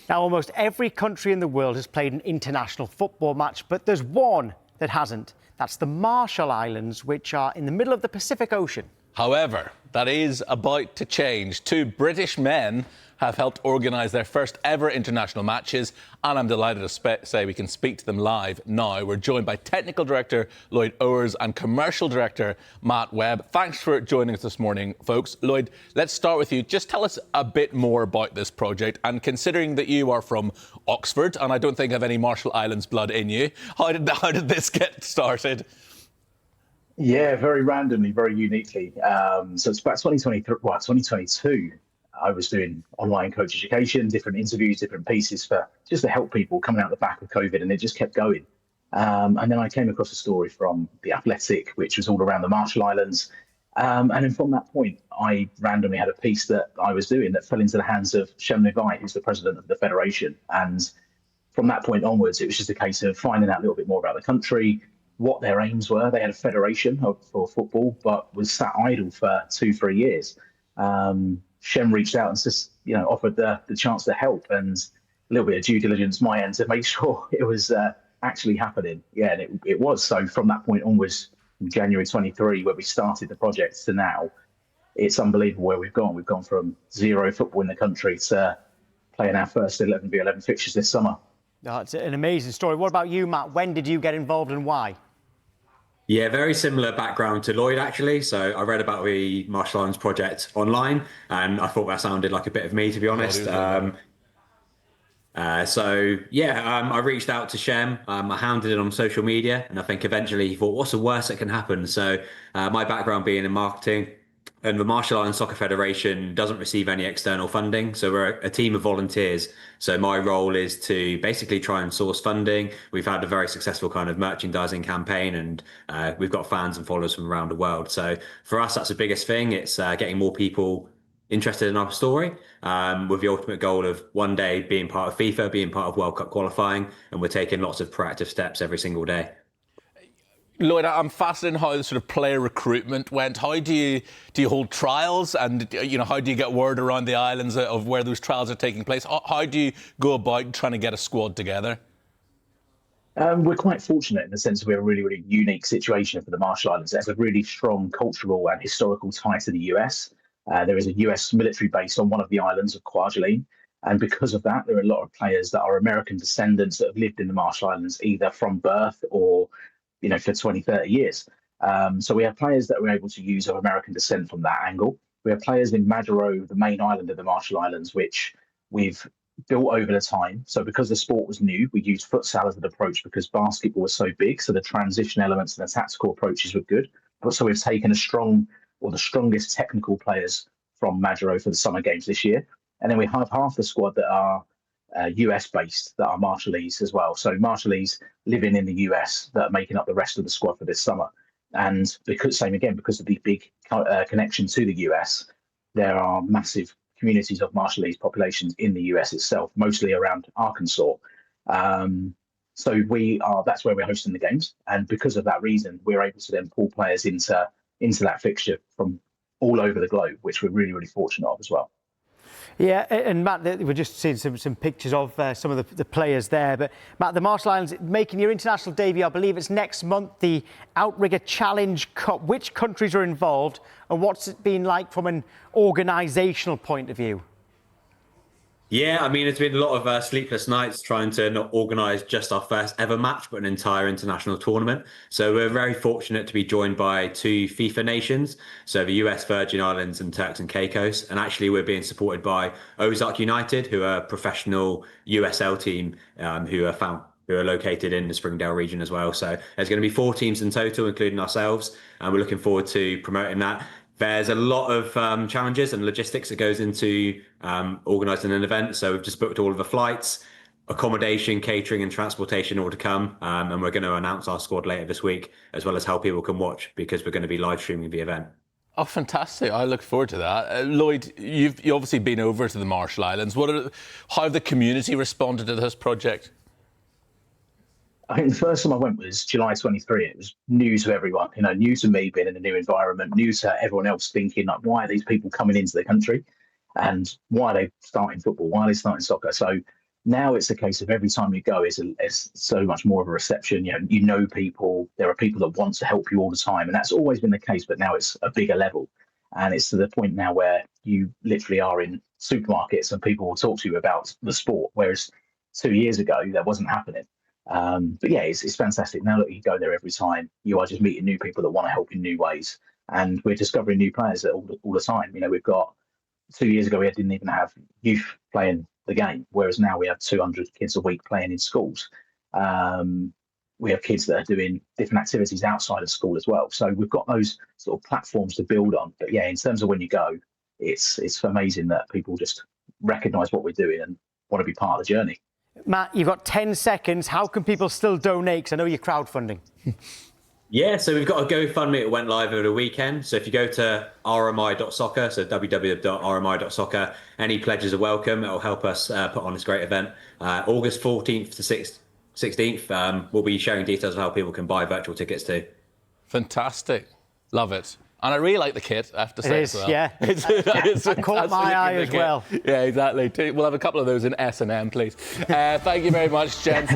Now, almost every country in the world has played an international football match, but there's one that hasn't. That's the Marshall Islands, which are in the middle of the Pacific Ocean. However, that is about to change. Two British men have helped organise their first ever international matches, and I'm delighted to say we can speak to them live now. We're joined by Technical Director Lloyd Owers and Commercial Director Matt Webb. Thanks for joining us this morning, folks. Lloyd, let's start with you. Just tell us a bit more about this project, and considering that you are from Oxford, and I don't think have any Marshall Islands blood in you, how did this get started? Yeah, very randomly, very uniquely. So it's about 2022. I was doing online coach education, different interviews, different pieces for just to help people coming out the back of COVID, and it just kept going. And then I came across a story from The Athletic, which was all around the Marshall Islands. And then from that point, I randomly had a piece that I was doing that fell into the hands of Shem Levi, who's the president of the federation. And from that point onwards, it was just a case of finding out a little bit more about the country, what their aims were. They had a federation for football, but was sat idle for 2-3 years. Shem reached out and just, offered the chance to help, and a little bit of due diligence my end to make sure it was actually happening. Yeah, and it was. So from that point onwards, from January 23, where we started the project, to now, it's unbelievable where we've gone. We've gone from zero football in the country to playing our first 11v11 fixtures this summer. Oh, it's an amazing story. What about you, Matt? When did you get involved and why? Yeah, very similar background to Lloyd, actually. So I read about the Marshall Islands project online, and I thought that sounded like a bit of me, to be honest. I reached out to Shem. I hounded him on social media, and I think eventually he thought, what's the worst that can happen? So my background being in marketing, and the Marshall Islands Soccer Federation doesn't receive any external funding. So we're a team of volunteers. So my role is to basically try and source funding. We've had a very successful kind of merchandising campaign, and we've got fans and followers from around the world. So for us, that's the biggest thing. It's getting more people interested in our story, with the ultimate goal of one day being part of FIFA, being part of World Cup qualifying. And we're taking lots of proactive steps every single day. Lloyd, I'm fascinated in how the sort of player recruitment went. How do you hold trials, and how do you get word around the islands of where those trials are taking place? How do you go about trying to get a squad together? We're quite fortunate in the sense that we have a really, really unique situation for the Marshall Islands. It has a really strong cultural and historical tie to the US. There is a US military base on one of the islands of Kwajalein. And because of that, there are a lot of players that are American descendants that have lived in the Marshall Islands, either from birth or for 20, 30 years. So we have players that were able to use of American descent from that angle. We have players in Majuro, the main island of the Marshall Islands, which we've built over the time. So because the sport was new, we used futsal as an approach because basketball was so big. So the transition elements and the tactical approaches were good. But so we've taken the strongest technical players from Majuro for the summer games this year. And then we have half the squad that are US based, that are Marshallese as well. So Marshallese living in the US that are making up the rest of the squad for this summer. And because of the big connection to the US, there are massive communities of Marshallese populations in the US itself, mostly around Arkansas. So that's where we're hosting the games. And because of that reason, we're able to then pull players into that fixture from all over the globe, which we're really, really fortunate of as well. Yeah, and Matt, we're just seeing some pictures of some of the players there. But Matt, the Marshall Islands making your international debut, I believe it's next month, the Outrigger Challenge Cup. Which countries are involved, and what's it been like from an organisational point of view? Yeah, it's been a lot of sleepless nights trying to not organise just our first ever match, but an entire international tournament. So we're very fortunate to be joined by two FIFA nations, so the US Virgin Islands and Turks and Caicos. And actually we're being supported by Ozark United, who are a professional USL team who are located in the Springdale region as well. So there's going to be 4 teams in total, including ourselves, and we're looking forward to promoting that. There's a lot of challenges and logistics that goes into organising an event. So we've just booked all of the flights, accommodation, catering and transportation all to come. And we're going to announce our squad later this week, as well as how people can watch, because we're going to be live streaming the event. Oh, fantastic. I look forward to that. Lloyd, you've obviously been over to the Marshall Islands. How have the community responded to this project? I think the first time I went was July 23. It was new to everyone, new to me being in a new environment, new to everyone else thinking, like, why are these people coming into the country and why are they starting football? Why are they starting soccer? So Now it's a case of every time you go, it's so much more of a reception. You know people. There are people that want to help you all the time, and that's always been the case. But now it's a bigger level, and it's to the point now where you literally are in supermarkets and people will talk to you about the sport, whereas 2 years ago that wasn't happening. But yeah, it's fantastic. Now that you go there every time, you are just meeting new people that want to help in new ways, and we're discovering new players all the time. We've got 2 years ago we didn't even have youth playing the game, whereas now we have 200 kids a week playing in schools. We have kids that are doing different activities outside of school as well. So we've got those sort of platforms to build on. But yeah, in terms of when you go, it's amazing that people just recognise what we're doing and want to be part of the journey. Matt, you've got 10 seconds. How can people still donate? 'Cause I know you're crowdfunding. Yeah, so we've got a GoFundMe that went live over the weekend. So if you go to rmi.soccer, so www.rmi.soccer, any pledges are welcome. It'll help us put on this great event. August 14th to 16th, we'll be sharing details of how people can buy virtual tickets too. Fantastic. Love it. And I really like the kit, I have to say. It is, as well. yeah. It caught my eye as well. Yeah, exactly. We'll have a couple of those in S&M, please. Thank you very much, gents.